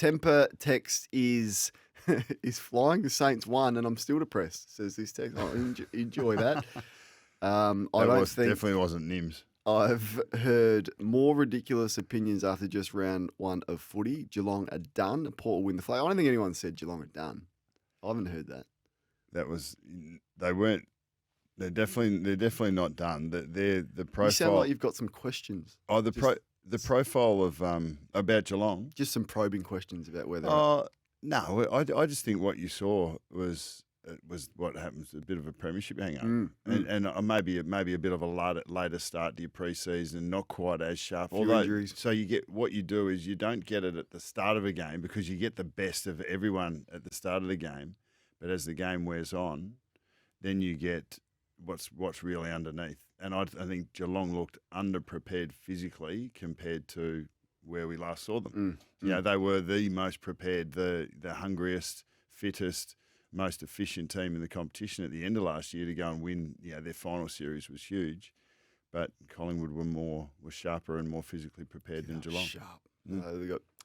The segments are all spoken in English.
temper text is flying. The Saints won, and I'm still depressed. Says this text. I enjoy that. Definitely wasn't Nims. I've heard more ridiculous opinions after just round one of footy. Geelong are done. Port will win the flag. I don't think anyone said Geelong are done. I haven't heard that. They weren't. They're definitely not done. The profile. You sound like you've got some questions. Oh, the profile of about Geelong. Just some probing questions about whether. No, I just think what you saw was what happens, a bit of a premiership hang-up. And maybe a bit of a later start to your pre-season, not quite as sharp. Injuries. So what you do is you don't get it at the start of a game because you get the best of everyone at the start of the game. But as the game wears on, then you get what's really underneath. And I think Geelong looked underprepared physically compared to where we last saw them. They were the most prepared, the hungriest, fittest, most efficient team in the competition at the end of last year to go and win. Their final series was huge, but Collingwood were sharper and more physically prepared than Geelong. Sharp. And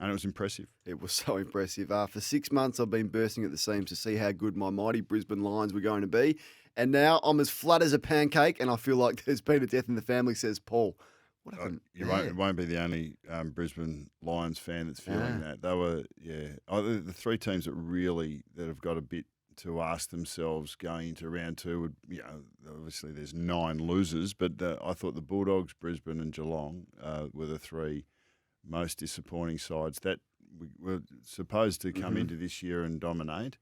it was impressive. It was so impressive. For 6 months, I've been bursting at the seams to see how good my mighty Brisbane Lions were going to be. And now I'm as flat as a pancake, and I feel like there's been a death in the family, says Paul. What happened? It won't be the only Brisbane Lions fan that's feeling that. They were, the three teams that have got a bit to ask themselves going into round two would, obviously there's 9 losers, but I thought the Bulldogs, Brisbane and Geelong were the 3 most disappointing sides that were supposed to come into this year and dominate,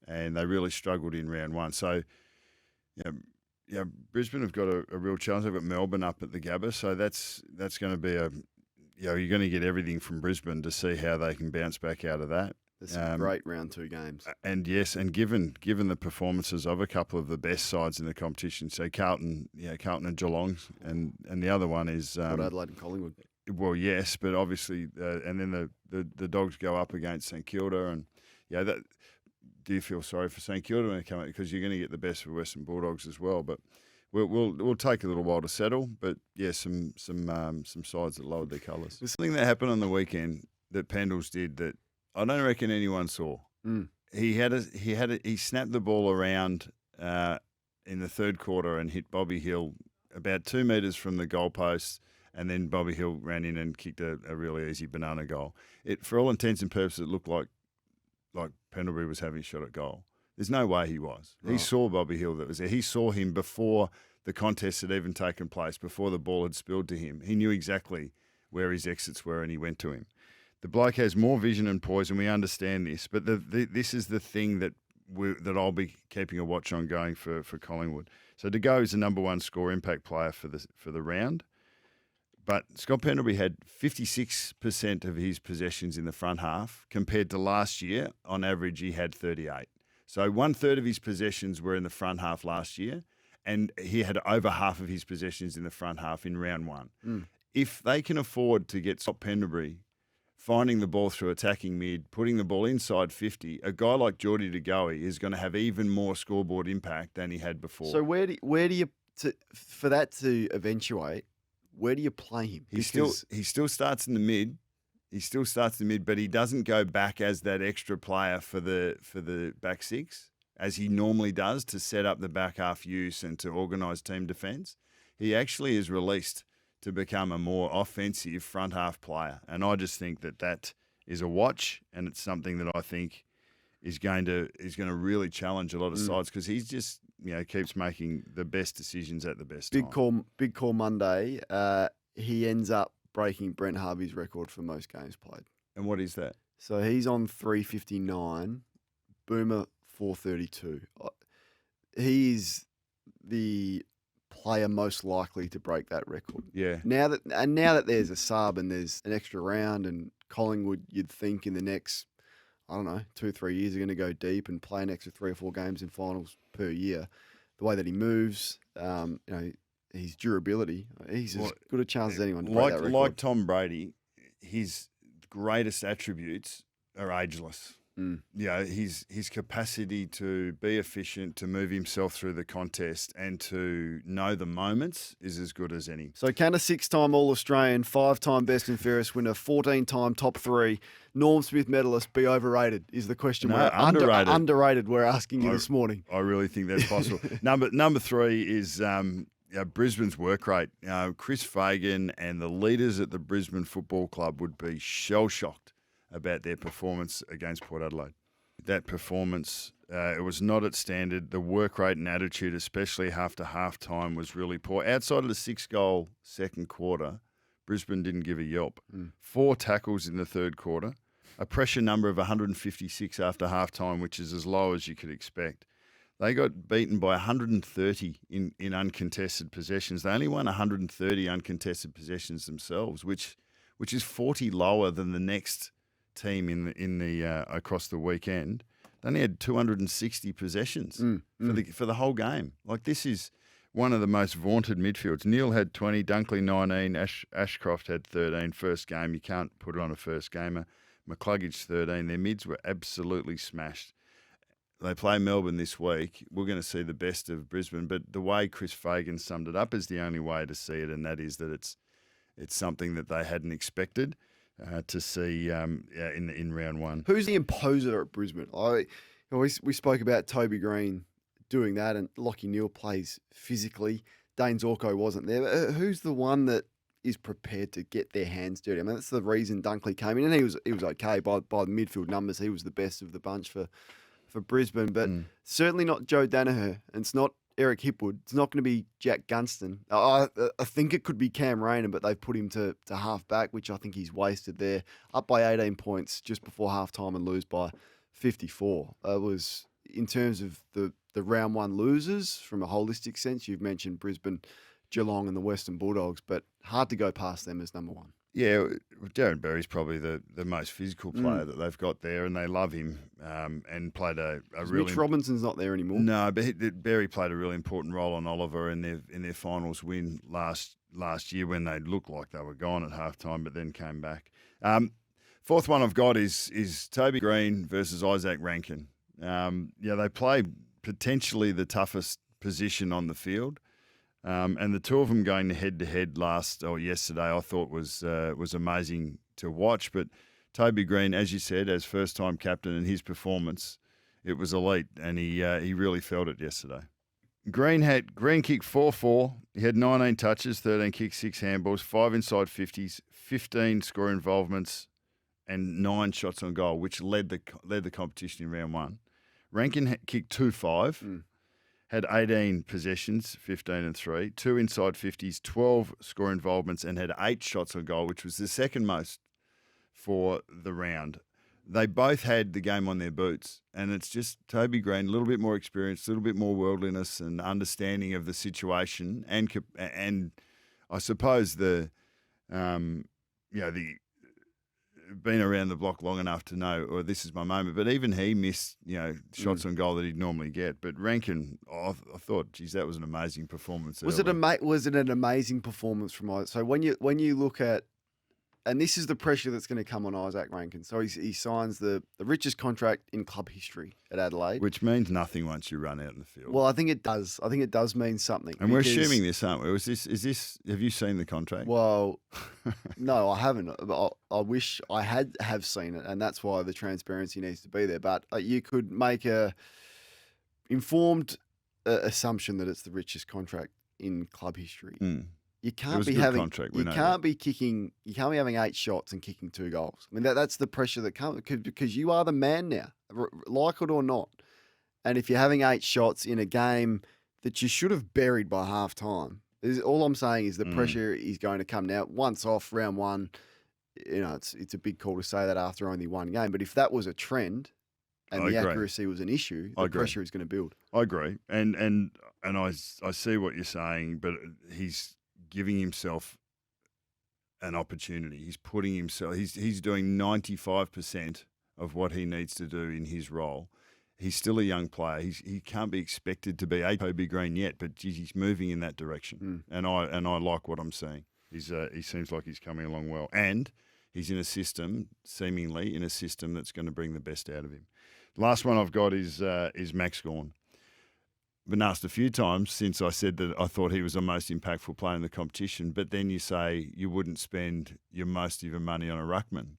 and they really struggled in round one. So, Brisbane have got a real challenge. They've got Melbourne up at the Gabba, so that's going to be you're going to get everything from Brisbane to see how they can bounce back out of that. There's some great round 2 games. And yes, and given the performances of a couple of the best sides in the competition, so Carlton and Geelong, and the other one is Adelaide and Collingwood. Well, yes, but obviously, and then the Dogs go up against St Kilda, and do you feel sorry for St Kilda when they come out, because you're going to get the best of Western Bulldogs as well, but. We'll take a little while to settle, but some sides that lowered their colours. There's something that happened on the weekend that Pendles did that I don't reckon anyone saw. He snapped the ball around in the third quarter and hit Bobby Hill about 2 metres from the goalpost, and then Bobby Hill ran in and kicked a really easy banana goal. For all intents and purposes, it looked like Pendlebury was having a shot at goal. There's no way he was. Right. He saw Bobby Hill that was there. He saw him before the contest had even taken place, before the ball had spilled to him. He knew exactly where his exits were, and he went to him. The bloke has more vision and poise, and we understand this. But this is the thing that I'll be keeping a watch on going for Collingwood. So De Go is the number 1 score impact player for the round. But Scott Pendlebury had 56% of his possessions in the front half, compared to last year. On average, he had 38. So 1/3 of his possessions were in the front half last year, and he had over half of his possessions in the front half in round 1. If they can afford to get Scott Pendlebury finding the ball through attacking mid, putting the ball inside 50, a guy like Geordie De Goey is going to have even more scoreboard impact than he had before. So where do you for that to eventuate? Where do you play him? He still starts in the mid. But he doesn't go back as that extra player for the back 6, as he normally does, to set up the back half use and to organise team defence. He actually is released to become a more offensive front half player, and I just think that is a watch, and it's something that I think is going to really challenge a lot of sides, because he's just keeps making the best decisions at the best time. Big call Monday. He ends up breaking Brent Harvey's record for most games played. And what is that? So he's on 359, Boomer 432. He's the player most likely to break that record. Yeah. Now that there's a sub and there's an extra round, and Collingwood, you'd think in the next, 2-3 years are going to go deep and play an extra 3 or 4 games in finals per year. The way that he moves, his durability, he's as good a chance as anyone to break that record. Like Tom Brady, his greatest attributes are ageless. his capacity to be efficient, to move himself through the contest, and to know the moments is as good as any. So can a 6-time All-Australian, 5-time Best and Fairest winner, 14-time top 3, Norm Smith medalist be overrated is the question. No, underrated. Underrated, we're asking you this morning. I really think that's possible. Number 3 is Brisbane's work rate. Chris Fagan and the leaders at the Brisbane Football Club would be shell-shocked about their performance against Port Adelaide. That performance, it was not at standard. The work rate and attitude, especially after half-time, was really poor. Outside of the 6-goal second quarter, Brisbane didn't give a yelp. 4 tackles in the third quarter, a pressure number of 156 after half-time, which is as low as you could expect. They got beaten by 130 in uncontested possessions. They only won 130 uncontested possessions themselves, which is 40 lower than the next team in the across the weekend. They only had 260 possessions for the whole game. Like, this is one of the most vaunted midfields. Neil had 20, Dunkley 19, Ashcroft had 13. First game, you can't put it on a first gamer. McCluggage 13. Their mids were absolutely smashed. They play Melbourne this week. We're going to see the best of Brisbane, but the way Chris Fagan summed it up is the only way to see it, and that is that it's something that they hadn't expected to see in round 1. Who's the imposer at Brisbane? We spoke about Toby Greene doing that, and Lachie Neale plays physically. Dane Zorko wasn't there. Who's the one that is prepared to get their hands dirty? I mean, that's the reason Dunkley came in, and he was okay by the midfield numbers. He was the best of the bunch for Brisbane, but certainly not Joe Danaher, and it's not Eric Hipwood. It's not going to be Jack Gunston. I think it could be Cam Rayner, but they've put him to half back, which I think he's wasted there. Up by 18 points just before half time and lose by 54. It was, in terms of the round 1 losers from a holistic sense, you've mentioned Brisbane, Geelong and the Western Bulldogs, but hard to go past them as number 1. Yeah, Darren Berry's probably the most physical player that they've got there, and they love him and played a really... Mitch Robinson's not there anymore. No, but Berry played a really important role on Oliver in their finals win last year, when they looked like they were gone at halftime, but then came back. Fourth one I've got is Toby Greene versus Izak Rankine. They play potentially the toughest position on the field. And the two of them going head-to-head yesterday, I thought was amazing to watch. But Toby Greene, as you said, as first-time captain, and his performance, it was elite, and he really felt it yesterday. Greene kicked 4-4. He had 19 touches, 13 kicks, 6 handballs, 5 inside 50s, 15 score involvements, and 9 shots on goal, which led the competition in round 1. Rankine kicked 2-5. Had 18 possessions, 15 and 3, 2 inside 50s, 12 score involvements, and had 8 shots on goal, which was the second most for the round. They both had the game on their boots, and it's just Toby Greene, a little bit more experience, a little bit more worldliness and understanding of the situation, and I suppose the been around the block long enough to know, or this is my moment. But even he missed, shots on goal that he'd normally get. But Rankine, I thought, geez, that was an amazing performance. Was it an amazing performance from Izak? So when you look at, and this is the pressure that's going to come on Izak Rankine. So he signs the richest contract in club history at Adelaide, which means nothing once you run out in the field. Well, I think it does. I think it does mean something. And we're assuming this, aren't we? Is this? Have you seen the contract? Well, no, I haven't. I wish I have seen it, and that's why the transparency needs to be there. But you could make a informed assumption that it's the richest contract in club history. You can't be having you can't be having 8 shots and kicking 2 goals. I mean, that's the pressure that comes because you are the man now, like it or not. And if you're having 8 shots in a game that you should have buried by half time, all I'm saying is the pressure is going to come now. Once off round 1, it's a big call to say that after only 1 game. But if that was a trend and the accuracy was an issue, the pressure is going to build. I agree, and I see what you're saying, but he's giving himself an opportunity. He's putting himself. He's doing 95% of what he needs to do in his role. He's still a young player. He can't be expected to be a Toby Greene yet, but he's moving in that direction. And I like what I'm seeing. He seems like he's coming along well, and he's in a system, seemingly in a system that's going to bring the best out of him. Last one I've got is Max Gawn. Been asked a few times since I said that I thought he was the most impactful player in the competition, but then you say you wouldn't spend most of your money on a ruckman.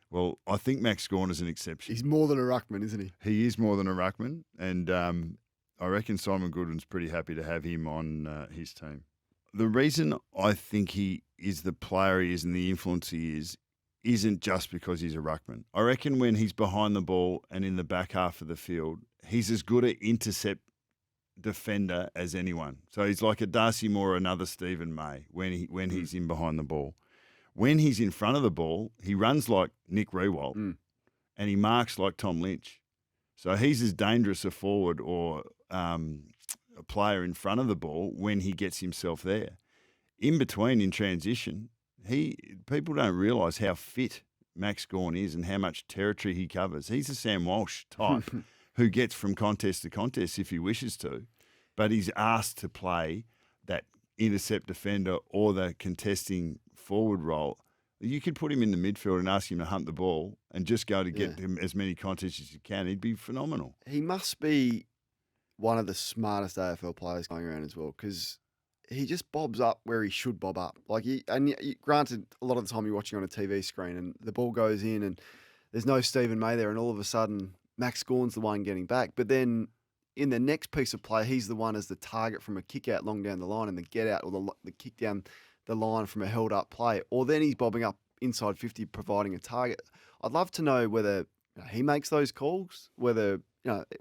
Well, I think Max Gawn is an exception. He's more than a ruckman, isn't he? He is more than a ruckman, and I reckon Simon Goodwin's pretty happy to have him on his team. The reason I think he is the player he is and the influence he is isn't just because he's a ruckman. I reckon when he's behind the ball and in the back half of the field, he's as good an intercept defender as anyone. So he's like a Darcy Moore or another Stephen May when he's in behind the ball. When he's in front of the ball, he runs like Nick Riewoldt and he marks like Tom Lynch. So he's as dangerous a forward or a player in front of the ball when he gets himself there. In between, in transition, people don't realise how fit Max Gawn is and how much territory he covers. He's a Sam Walsh type who gets from contest to contest if he wishes to, but he's asked to play that intercept defender or the contesting forward role. You could put him in the midfield and ask him to hunt the ball and just go to get him as many contests as you can. He'd be phenomenal. He must be one of the smartest AFL players going around as well, because he just bobs up where he should bob up. Granted, a lot of the time you're watching on a TV screen and the ball goes in and there's no Stephen May there, and all of a sudden Max Gawn's the one getting back. But then in the next piece of play, he's the one as the target from a kick out long down the line and the get out or the kick down the line from a held up play. Or then he's bobbing up inside 50 providing a target. I'd love to know whether he makes those calls, whether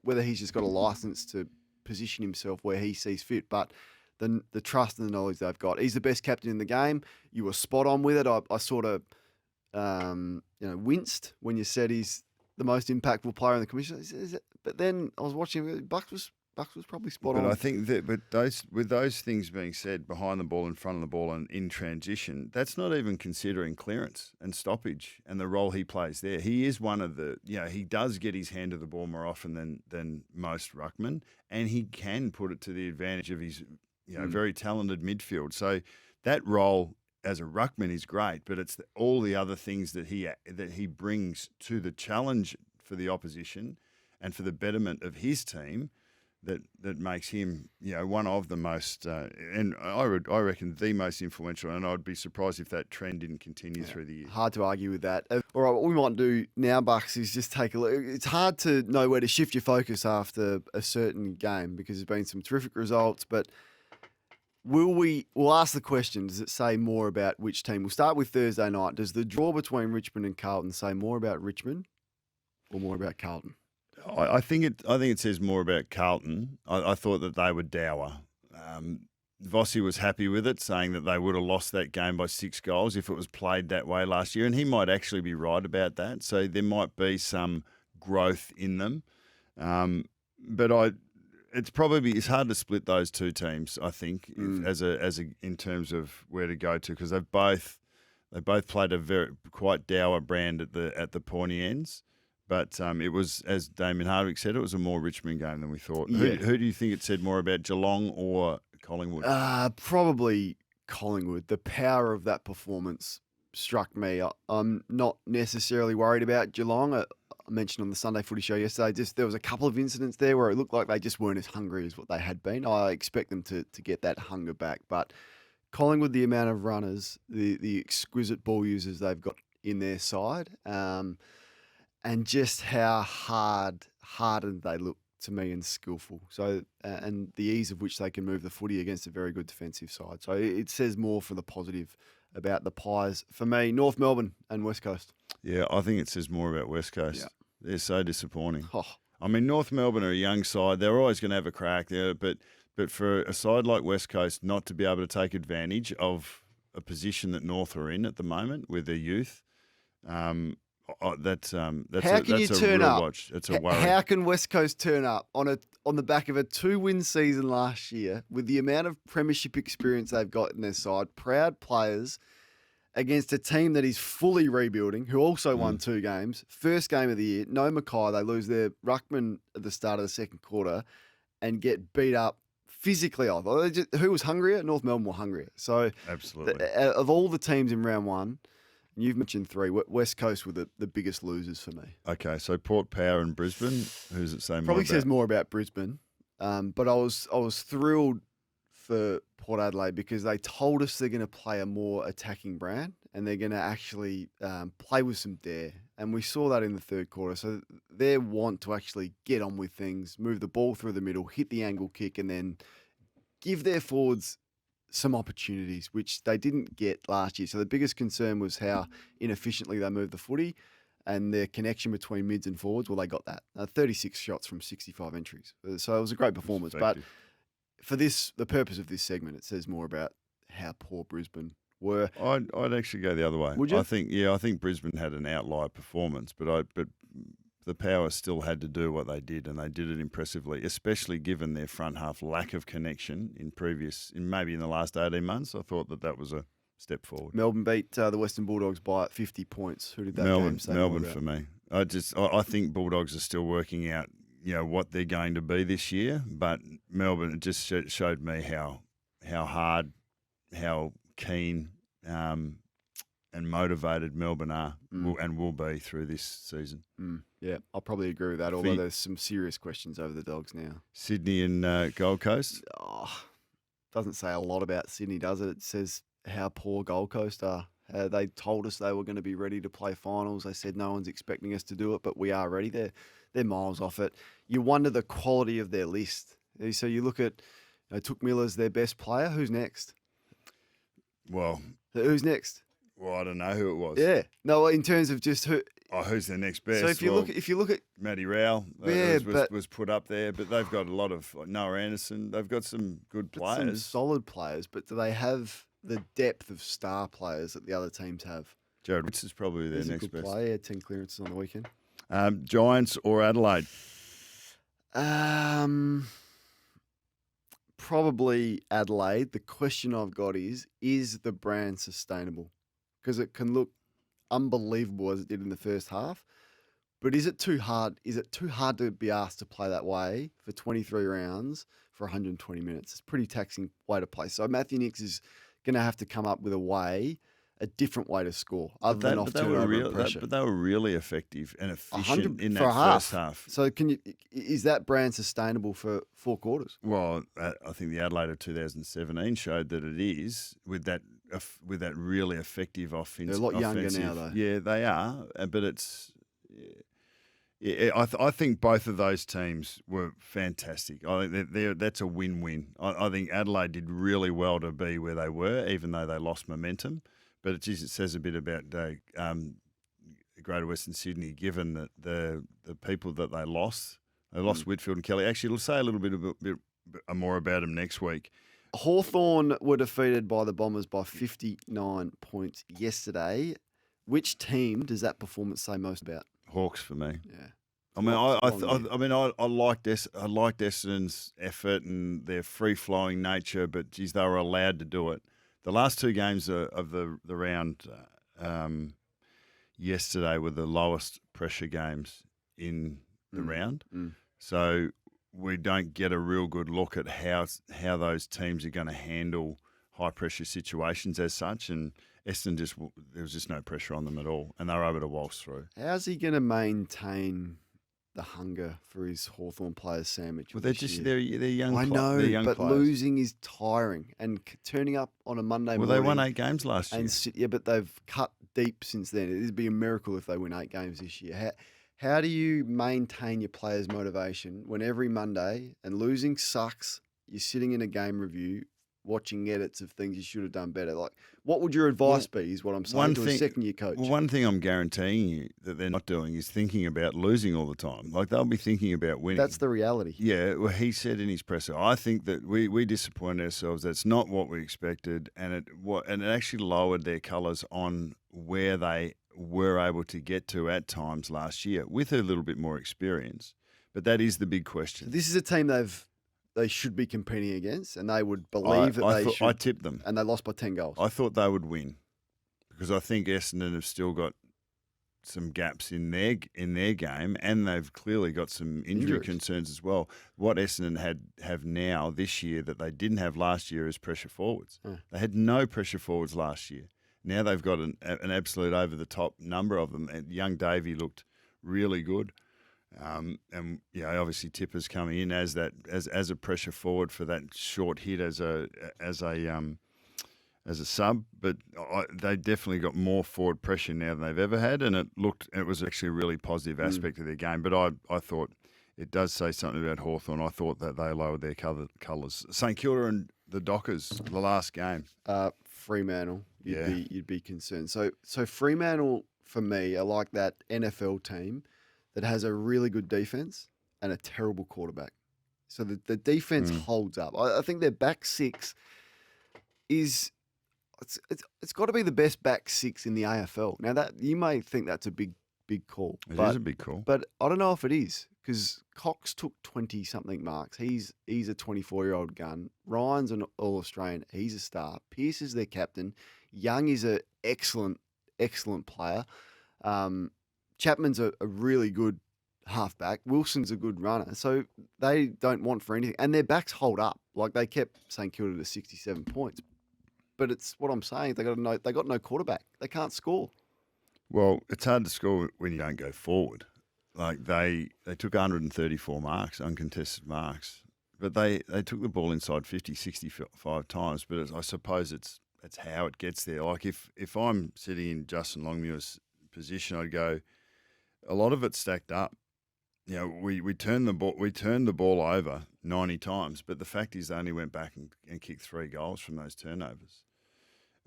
he's just got a license to position himself where he sees fit. But the trust and the knowledge they've got. He's the best captain in the game. You were spot on with it. I sort of winced when you said he's the most impactful player in the commission. But then I was watching. Bucks was probably spot on. But I think that, with those things being said, behind the ball, in front of the ball, and in transition, that's not even considering clearance and stoppage and the role he plays there. He is one of the, he does get his hand to the ball more often than most ruckmen, and he can put it to the advantage of his, very talented midfield. So that role as a ruckman is great, but it's all the other things that he brings to the challenge for the opposition and for the betterment of his team that makes him, one of the most, and I reckon the most influential. And I'd be surprised if that trend didn't continue through the year. Hard to argue with that. All right, what we might do now, Bucks, is just take a look. It's hard to know where to shift your focus after a certain game because there's been some terrific results, but we'll ask the question, does it say more about which team? We'll start with Thursday night. Does the draw between Richmond and Carlton say more about Richmond or more about Carlton? I think it says more about Carlton. I thought that they were dour. Vossi was happy with it, saying that they would have lost that game by 6 goals if it was played that way last year, and he might actually be right about that. So there might be some growth in them, but it's hard to split those two teams. I think in terms of where to go to, because they both played a quite dour brand at the pointy ends. But it was, as Damien Hardwick said, it was a more Richmond game than we thought. Yeah. Who do you think it said more about, Geelong or Collingwood? Probably Collingwood. The power of that performance struck me. I'm not necessarily worried about Geelong. I mentioned on the Sunday Footy Show yesterday, there was a couple of incidents there where it looked like they just weren't as hungry as what they had been. I expect them to get that hunger back. But Collingwood, the amount of runners, the exquisite ball users they've got in their side, and just how hardened they look to me and skillful. So, and the ease of which they can move the footy against a very good defensive side. So it says more for the positive about the Pies. For me, North Melbourne and West Coast. Yeah, I think it says more about West Coast. Yeah. They're so disappointing. Oh. I mean, North Melbourne are a young side. They're always going to have a crack there, but for a side like West Coast not to be able to take advantage of a position that North are in at the moment with their youth, that's a real watch. It's a worry. How can West Coast turn up on the back of a 2-win season last year with the amount of premiership experience they've got in their side, proud players, against a team that is fully rebuilding, who also won 2 games, first game of the year, no Mackay, they lose their ruckman at the start of the second quarter and get beat up physically. Who was hungrier? North Melbourne were hungrier. So absolutely, of all the teams in round 1, You've mentioned three. West Coast were the biggest losers for me. Okay, so Port Power and Brisbane. Who's it saying? Probably says more about Brisbane, but I was thrilled for Port Adelaide because they told us they're going to play a more attacking brand and they're going to actually play with some dare. And we saw that in the third quarter. So their want to actually get on with things, move the ball through the middle, hit the angle kick, and then give their forwards some opportunities, which they didn't get last year. So the biggest concern was how inefficiently they moved the footy and their connection between mids and forwards. Well, they got that. 36 shots from 65 entries. So it was a great performance. But for the purpose of this segment, it says more about how poor Brisbane were. I'd actually go the other way. Would you? I think Brisbane had an outlier performance, but the Power still had to do what they did, and they did it impressively, especially given their front half lack of connection in the last 18 months. I thought that was a step forward. Melbourne beat the Western Bulldogs by 50 points. Who did that game say? Melbourne for me. I think Bulldogs are still working out, what they're going to be this year, but Melbourne just showed me how hard, how keen and motivated Melbourne are and will be through this season. Yeah, I'll probably agree with that, although there's some serious questions over the Dogs now. Sydney and Gold Coast? Doesn't say a lot about Sydney, does it? It says how poor Gold Coast are. They told us they were going to be ready to play finals. They said no one's expecting us to do it, but we are ready. They're miles off it. You wonder the quality of their list. So you look at Took Miller's their best player. Who's next? Well, who's next? Well, I don't know who it was. Yeah, no. In terms of just who. Who's their next best? So if you look at Matty Rowell, was put up there, but they've got a lot of Noah Anderson. They've got some good players, some solid players, but do they have the depth of star players that the other teams have? Jared Witts is probably their next best. Player, 10 clearances on the weekend. Giants or Adelaide? Probably Adelaide. The question I've got is the brand sustainable? Because it can look unbelievable as it did in the first half, but is it too hard? Is it too hard to be asked to play that way for 23 rounds for 120 minutes? It's a pretty taxing way to play. So Matthew Nicks is going to have to come up with a different way to score other than off turnover and pressure. But they were really effective and efficient in that first half. So is that brand sustainable for 4 quarters? Well, I think the Adelaide of 2017 showed that it is with that really effective offense. They're a lot younger now, though. Yeah, they are. But it's. Yeah, I think both of those teams were fantastic. I think that's a win-win. I think Adelaide did really well to be where they were, even though they lost momentum. But it says a bit about Greater Western Sydney, given that the people that they lost. They lost Whitfield and Kelly. Actually, it'll say a little bit more about them next week. Hawthorn were defeated by the Bombers by 59 points yesterday. Which team does that performance say most about? Hawks for me. Yeah. I liked Essendon's effort and their free-flowing nature, but geez, they were allowed to do it. The last 2 games of the round yesterday were the lowest pressure games in the round. So we don't get a real good look at how those teams are going to handle high pressure situations as such. And Essendon there was just no pressure on them at all, and they were able to waltz through. How's he going to maintain the hunger for his Hawthorn players sandwich? Well, they're young. I know, they're young but players. losing is tiring, and turning up on a Monday morning. Well, they won 8 games last year. Yeah, but they've cut deep since then. It'd be a miracle if they win 8 games this year. How do you maintain your players' motivation when every Monday, and losing sucks, you're sitting in a game review watching edits of things you should have done better? Like, what would your advice be, is what I'm saying, to a second-year coach? Well, one thing I'm guaranteeing you that they're not doing is thinking about losing all the time. Like, they'll be thinking about winning. That's the reality. Yeah, well, he said in his presser, I think that we disappointed ourselves. That's not what we expected, and it actually lowered their colours on where they were able to get to at times last year with a little bit more experience. But that is the big question. So this is a team they should be competing against, and they would believe they should. I tipped them. And they lost by 10 goals. I thought they would win because I think Essendon have still got some gaps in their game, and they've clearly got some injury concerns as well. What Essendon have now this year that they didn't have last year is pressure forwards. They had no pressure forwards last year. Now they've got an absolute over-the-top number of them. And young Davey looked really good. And obviously Tipper's coming in as a pressure forward for that short hit as a sub, but they definitely got more forward pressure now than they've ever had, and it was actually a really positive aspect of their game. But I thought it does say something about Hawthorn. I thought that they lowered their colours. St Kilda and the Dockers, the last game. Fremantle, you'd be concerned. So Fremantle, for me, are like that NFL team that has a really good defense and a terrible quarterback. So the defense holds up. I think their back six is it's got to be the best back six in the AFL. Now that you may think that's a big call. It is a big call, but I don't know if it is because Cox took 20 something marks. He's a 24-year-old gun. Ryan's an All Australian. He's a star. Pearce is their captain. Young is an excellent player. Chapman's a really good halfback. Wilson's a good runner. So they don't want for anything. And their backs hold up. Like they kept St Kilda to 67 points. But it's what I'm saying. They got no quarterback. They can't score. Well, it's hard to score when you don't go forward. Like they took 134 marks, uncontested marks. But they took the ball inside 50, 65 times. But I suppose it's how it gets there. Like if I'm sitting in Justin Longmuir's position, I'd go, a lot of it's stacked up. You know, we turned the ball over 90 times, but the fact is they only went back and kicked 3 goals from those turnovers.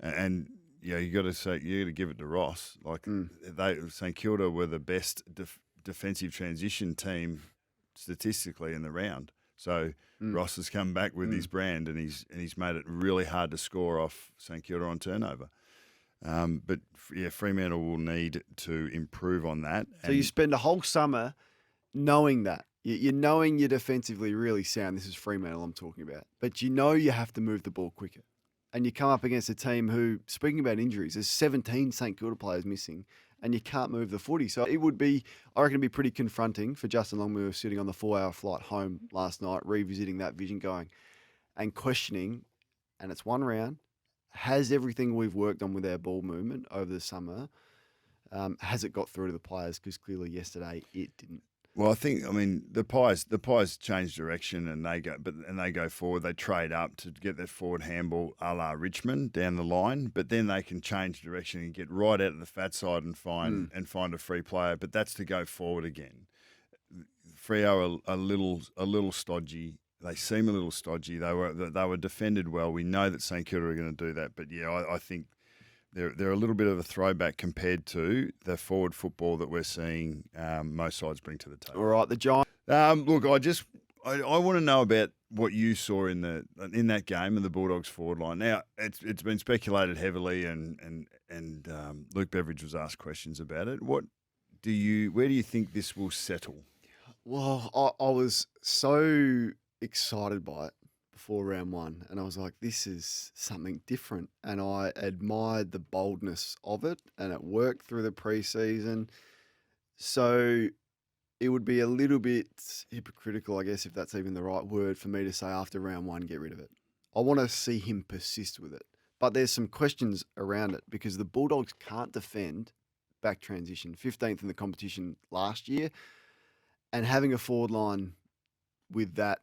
And you got to give it to Ross. Like St Kilda were the best defensive transition team statistically in the round. So Ross has come back with his brand, and he's made it really hard to score off St Kilda on turnover. But Fremantle will need to improve on that. So you spend a whole summer knowing that. You're knowing you're defensively really sound. This is Fremantle I'm talking about. But you know you have to move the ball quicker. And you come up against a team who, speaking about injuries, there's 17 St Kilda players missing, and you can't move the footy. So it would be, I reckon it'd be pretty confronting for Justin Longmuir sitting on the 4-hour flight home last night, revisiting that vision going and questioning, and it's one round, has everything we've worked on with our ball movement over the summer, has it got through to the players? Because clearly yesterday it didn't. Well, the Pies change direction and they go forward. They trade up to get that forward handball a la Richmond down the line, but then they can change direction and get right out of the fat side and find a free player. But that's to go forward again. Freo are a little stodgy. They seem a little stodgy. They were defended well. We know that St Kilda are going to do that, but I think they're a little bit of a throwback compared to the forward football that we're seeing most sides bring to the table. All right, the Giants. Look, I want to know about what you saw in that game and the Bulldogs forward line. Now it's been speculated heavily, and Luke Beveridge was asked questions about it. Where do you think this will settle? Well, I was so excited by it before round one, and I was like, this is something different, and I admired the boldness of it, and it worked through the preseason. So it would be a little bit hypocritical, I guess, if that's even the right word, for me to say after round one, get rid of it. I want to see him persist with it, but there's some questions around it because the Bulldogs can't defend back transition, 15th in the competition last year, and having a forward line with that,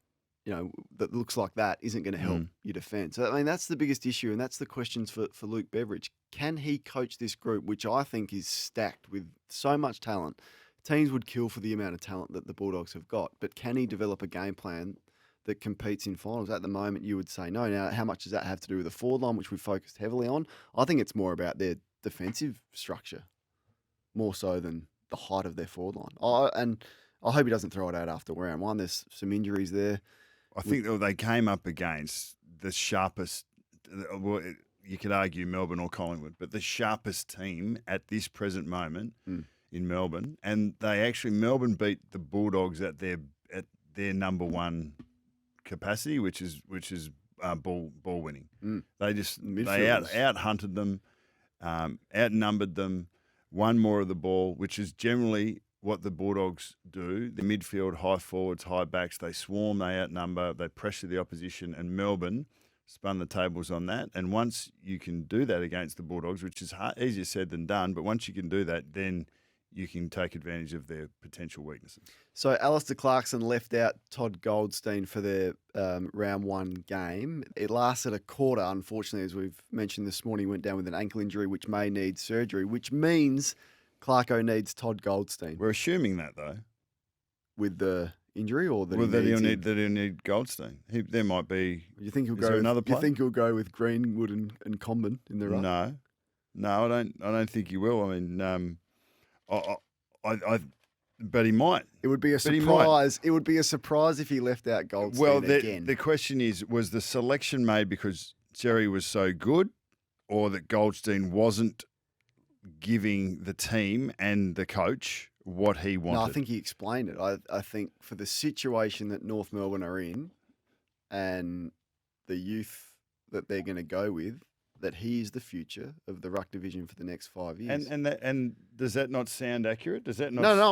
that looks like that isn't going to help your defence. So, that's the biggest issue, and that's the questions for Luke Beveridge. Can he coach this group, which I think is stacked with so much talent? Teams would kill for the amount of talent that the Bulldogs have got, but can he develop a game plan that competes in finals? At the moment, you would say no. Now, how much does that have to do with the forward line, which we've focused heavily on? I think it's more about their defensive structure, more so than the height of their forward line. And I hope he doesn't throw it out after round one. There's some injuries there. I think they came up against the sharpest, well, you could argue Melbourne or Collingwood, but the sharpest team at this present moment in Melbourne. And Melbourne beat the Bulldogs at their number one capacity, which is ball winning. They out-hunted them, outnumbered them, won more of the ball, which is generally what the Bulldogs do. The midfield, high forwards, high backs, they swarm, they outnumber, they pressure the opposition, and Melbourne spun the tables on that. And once you can do that against the Bulldogs, which is easier said than done, but once you can do that, then you can take advantage of their potential weaknesses. So Alistair Clarkson left out Todd Goldstein for their round one game. It lasted a quarter, unfortunately, as we've mentioned this morning. He went down with an ankle injury, which may need surgery, which means Clarko needs Todd Goldstein. We're assuming that, though. With the injury, or that he'll need Goldstein. There might be. You think he'll go with another player? You think he'll go with Greenwood and Comben in the ruck? No, I don't think he will. I mean, but he might. It would be a surprise. It would be a surprise if he left out Goldstein again. The question is, was the selection made because Jerry was so good, or that Goldstein wasn't giving the team and the coach what he wanted? No, I think he explained it. I think for the situation that North Melbourne are in and the youth that they're going to go with, that he is the future of the ruck division for the next 5 years. And does that not sound accurate? Does that not? No,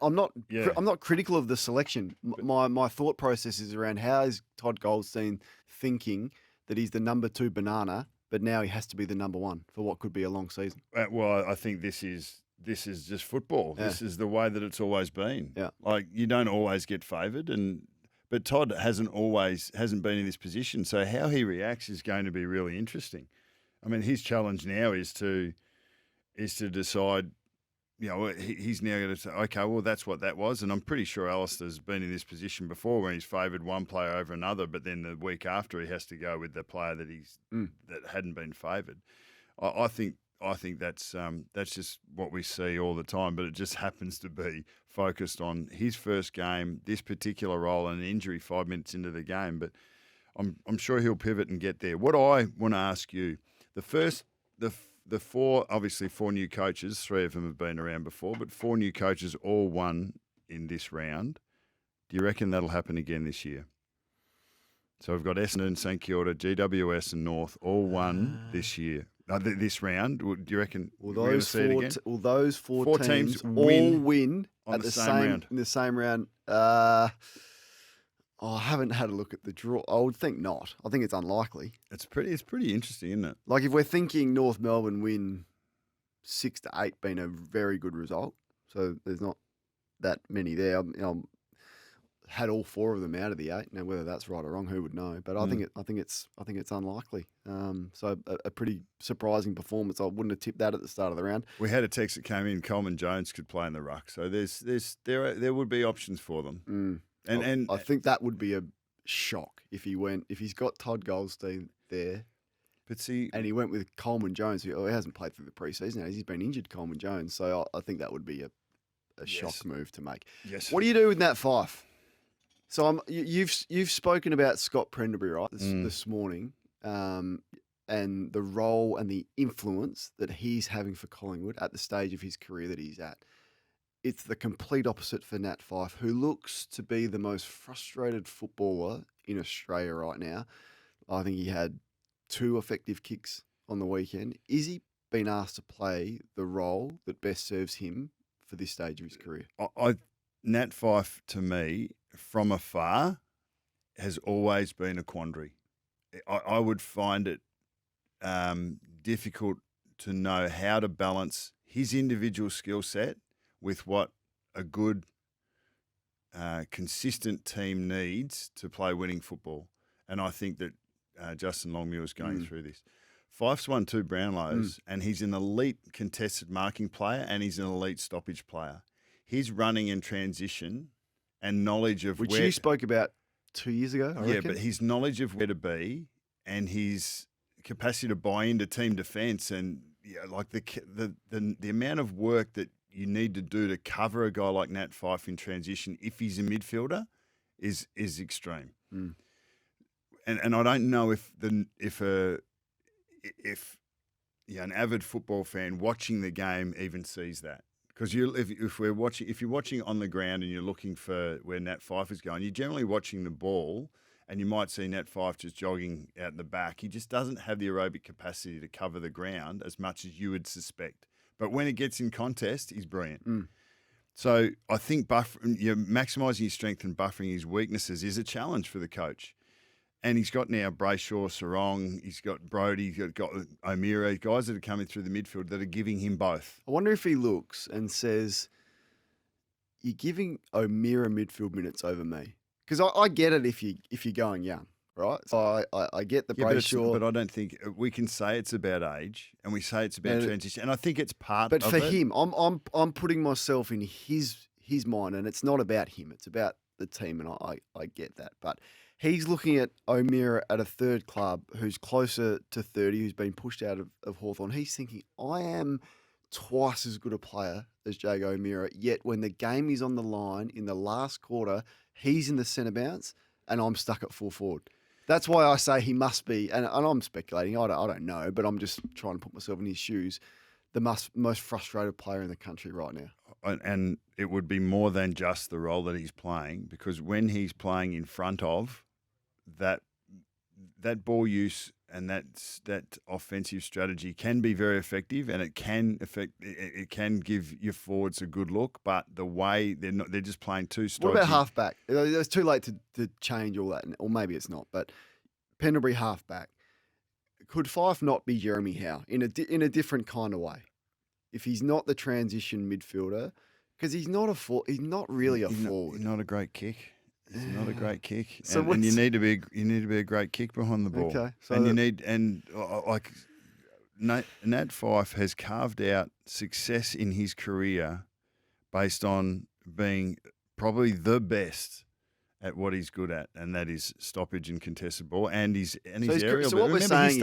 I'm not. Yeah. I'm not critical of the selection. My thought process is around how is Todd Goldstein thinking that he's the number 2 banana, but now he has to be the number 1 for what could be a long season. Well, I think this is just football. Yeah. This is the way that it's always been. Yeah. Like, you don't always get favoured, but Todd hasn't been in this position. So how he reacts is going to be really interesting. I mean, his challenge now is to decide. You know, he's now going to say, okay, well, that's what that was. And I'm pretty sure Alistair's been in this position before when he's favoured one player over another, but then the week after he has to go with the player that that hadn't been favoured. I think that's just what we see all the time, but it just happens to be focused on his first game, this particular role, and an injury 5 minutes into the game. But I'm sure he'll pivot and get there. What I want to ask you, the four new coaches, 3 of them have been around before, but 4 new coaches all won in this round. Do you reckon that'll happen again this year? So we've got Essendon, St Kilda, GWS and North all won this year. This round, do you reckon we're going to see it again? Will those four teams all win at the same round? In the same round? I haven't had a look at the draw. I would think not. I think it's unlikely. It's pretty interesting, isn't it? Like, if we're thinking North Melbourne win 6 to 8 being a very good result, so there's not that many there. Had all 4 of them out of the 8. Now, whether that's right or wrong, who would know? But I think it's unlikely. So a pretty surprising performance. I wouldn't have tipped that at the start of the round. We had a text that came in. Coleman Jones could play in the ruck, so there would be options for them. And I think that would be a shock if he's got Todd Goldstein there. But see, and he went with Coleman Jones, who he hasn't played through the preseason now. He's been injured, Coleman Jones. So I think that would be a shock move to make. Yes. What do you do with Nat Fyfe? So you've spoken about Scott Pendlebury, right, this morning, and the role and the influence that he's having for Collingwood at the stage of his career that he's at. It's the complete opposite for Nat Fyfe, who looks to be the most frustrated footballer in Australia right now. I think he had 2 effective kicks on the weekend. Is he being asked to play the role that best serves him for this stage of his career? Nat Fyfe, to me, from afar, has always been a quandary. I would find it difficult to know how to balance his individual skill set with what a good, consistent team needs to play winning football. And I think that Justin Longmuir is going through this. Fyfe's won 2 Brownlows, and he's an elite contested marking player, and he's an elite stoppage player. His running and transition and knowledge of which you spoke about 2 years ago, I reckon. But his knowledge of where to be and his capacity to buy into team defence and like the amount of work that you need to do to cover a guy like Nat Fyfe in transition if he's a midfielder is extreme. And I don't know if an avid football fan watching the game even sees that. Because if you're watching on the ground and you're looking for where Nat Fyfe is going, you're generally watching the ball, and you might see Nat Fyfe just jogging out the back. He just doesn't have the aerobic capacity to cover the ground as much as you would suspect. But when it gets in contest, he's brilliant. So I think maximising his strength and buffering his weaknesses is a challenge for the coach. And he's got now Brayshaw, Sarong, he's got Brodie, he's got O'Meara, guys that are coming through the midfield that are giving him both. I wonder if he looks and says, "You're giving O'Meara midfield minutes over me," because I get it if you're going young, right? So I get the Brayshaw, but I don't think we can say it's about age, and we say it's about transition, and I think it's part. But of for it. him, I'm putting myself in his mind, and it's not about him; it's about the team, and I get that, but. He's looking at O'Meara at a third club who's closer to 30, who's been pushed out of Hawthorn. He's thinking, I am twice as good a player as Jago O'Meara, yet when the game is on the line in the last quarter, he's in the centre bounce and I'm stuck at full forward. That's why I say he must be, and I'm speculating, I don't know, but I'm just trying to put myself in his shoes, the most frustrated player in the country right now. And it would be more than just the role that he's playing, because when he's playing in front of that ball use and that offensive strategy can be very effective, and it can give your forwards a good look. But the way they're just playing too stodgy. What about halfback? It's too late to change all that, or maybe it's not. But Pendlebury halfback, could Fyfe not be Jeremy Howe in a different kind of way? If he's not the transition midfielder, because he's not really a forward. He's not a great kick. It's not a great kick, and you need to be a great kick behind the ball. Okay, so like Nat Fyfe has carved out success in his career based on being probably the best at what he's good at, and that is stoppage and contested ball, and his aerial. So what we're saying he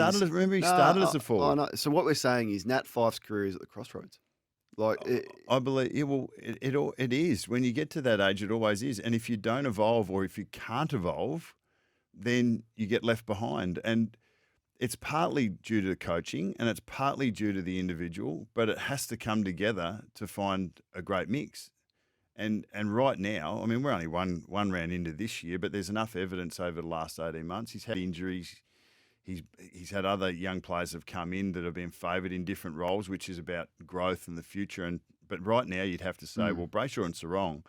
started as a forward. No. So what we're saying is Nat Fyfe's career is at the crossroads. I believe it is. When you get to that age, it always is. And if you don't evolve, or if you can't evolve, then you get left behind. And it's partly due to coaching, and it's partly due to the individual, but it has to come together to find a great mix. And right now, I mean, we're only one round into this year, but there's enough evidence over the last 18 months. He's had injuries. He's had other young players have come in that have been favoured in different roles, which is about growth in the future. But right now, you'd have to say, well, Brayshaw and Sarong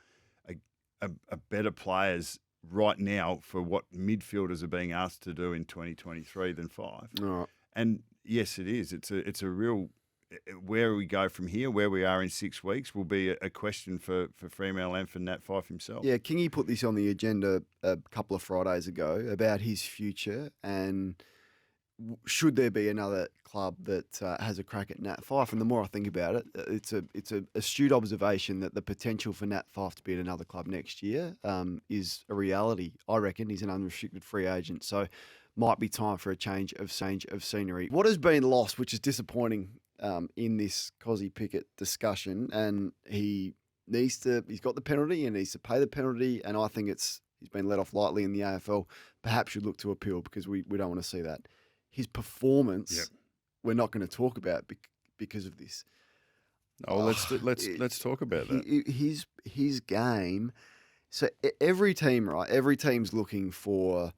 are better players right now for what midfielders are being asked to do in 2023 than Fyfe. Right. And yes, it is. It's a real where we go from here, where we are in 6 weeks, will be a question for Fremantle and for Nat Fyfe himself. Yeah, Kingy put this on the agenda a couple of Fridays ago about his future, and should there be another club that has a crack at Nat Fyfe? And the more I think about it, it's a astute observation that the potential for Nat Fyfe to be at another club next year is a reality. I reckon he's an unrestricted free agent, so might be time for a change of scenery. What has been lost, which is disappointing in this Kysaiah Pickett discussion, and he's got the penalty and needs to pay the penalty, and I think he's been let off lightly in the AFL. Perhaps should look to appeal, because we don't want to see that. His performance, we're not going to talk about because of this. Oh, let's talk about that. His game. So every team, right? Every team's looking for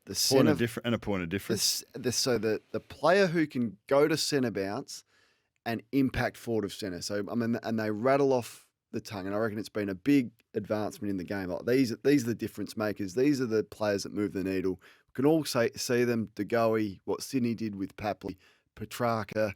the centre and a point of difference. So the player who can go to centre bounce and impact forward of centre. So I mean, and they rattle off the tongue, and I reckon it's been a big advancement in the game. Like these are the difference makers. These are the players that move the needle. We can all see them. De Goey, what Sydney did with Papley, Petrarca,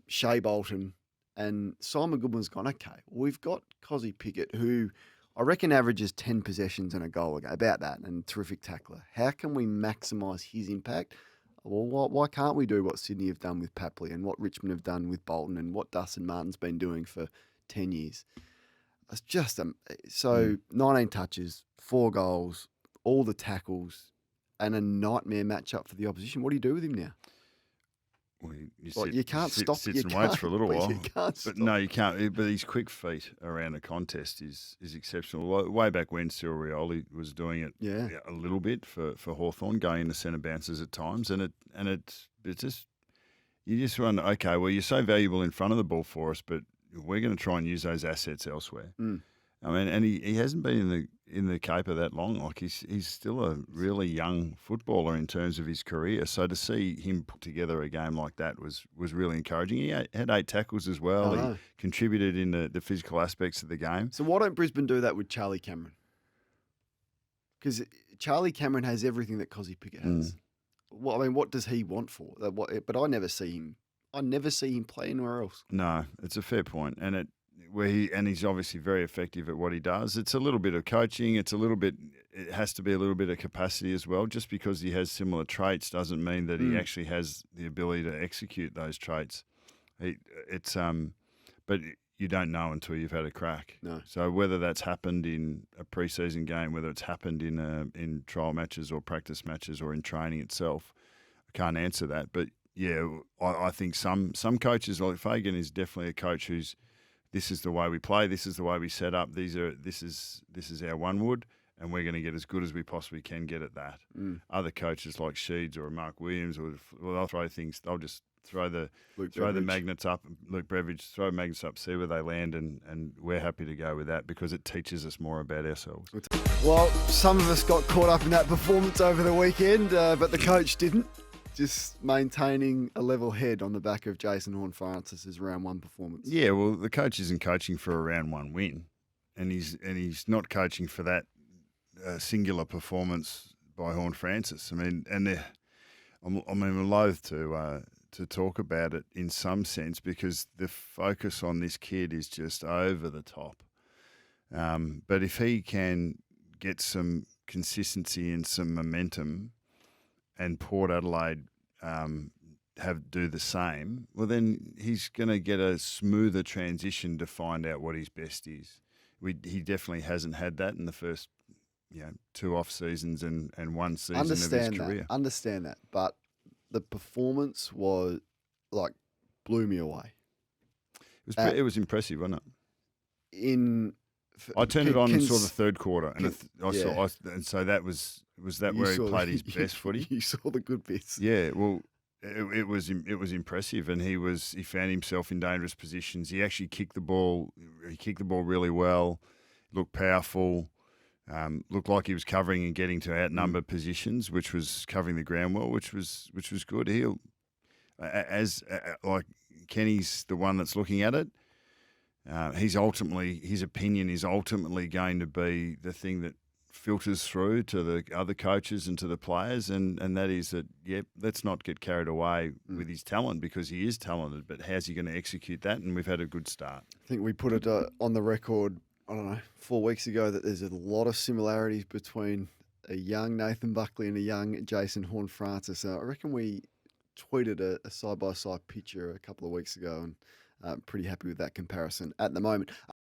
Shea Bolton, and Simon Goodwin's gone, okay, we've got Kysaiah Pickett, who I reckon averages 10 possessions and a goal a game, about that, and terrific tackler. How can we maximise his impact? Well, why can't we do what Sydney have done with Papley, and what Richmond have done with Bolton, and what Dustin Martin's been doing for 10 years? It's just 19 touches, 4 goals, all the tackles, and a nightmare matchup for the opposition. What do you do with him now? Well, you can't stop. Sits and waits for a little while. You can't stop. But no, you can't. But his quick feet around a contest is exceptional. Way back when Cyril Rioli was doing it, a little bit for Hawthorn, going into centre bounces at times, and it just you just wonder, okay, well, you're so valuable in front of the ball for us, but we're going to try and use those assets elsewhere. I mean, and he hasn't been in the caper that long. Like he's still a really young footballer in terms of his career. So to see him put together a game like that was really encouraging. He had 8 tackles as well. He contributed in the physical aspects of the game. So why don't Brisbane do that with Charlie Cameron? Because Charlie Cameron has everything that Kysaiah Pickett has. Well, I mean, what does he want for that? But I never see him. I never see him play anywhere else. No, it's a fair point, and he's obviously very effective at what he does. It's a little bit of coaching. It has to be a little bit of capacity as well. Just because he has similar traits doesn't mean that he actually has the ability to execute those traits. But you don't know until you've had a crack. No. So whether that's happened in a preseason game, whether it's happened in trial matches or practice matches or in training itself, I can't answer that. But yeah, I think some coaches, like Fagan, is definitely a coach who's, this is the way we play, this is the way we set up, this is our one wood, and we're going to get as good as we possibly can get at that. Other coaches like Sheeds or Mark Williams, they'll throw things, they'll just throw the magnets up, Luke Beveridge, throw magnets up, see where they land, and we're happy to go with that because it teaches us more about ourselves. Well, some of us got caught up in that performance over the weekend, but the coach didn't. Just maintaining a level head on the back of Jason Horne-Francis' round one performance. Yeah, well, the coach isn't coaching for a round one win, and he's not coaching for that singular performance by Horne-Francis. I mean, and I'm loath to talk about it in some sense because the focus on this kid is just over the top. But if he can get some consistency and some momentum, and Port Adelaide do the same, well, then he's going to get a smoother transition to find out what his best is. He definitely hasn't had that in the first, 2 off seasons and one season of his career. Understand that, but the performance was blew me away. It was impressive, wasn't it? I turned it on and saw the third quarter, and and so that was that where he played his best footy. You saw the good bits. Yeah, well, it was impressive, and he found himself in dangerous positions. He actually kicked the ball. He kicked the ball really well. Looked powerful. Looked like he was covering and getting to outnumber positions, which was covering the ground well, which was good. Like Kenny's the one that's looking at it. His opinion is ultimately going to be the thing that filters through to the other coaches and to the players, and that is that, let's not get carried away with his talent because he is talented, but how's he going to execute that? And we've had a good start. I think we put it on the record, 4 weeks ago, that there's a lot of similarities between a young Nathan Buckley and a young Jason Horne-Francis. I reckon we tweeted a side-by-side picture a couple of weeks ago, and pretty happy with that comparison at the moment.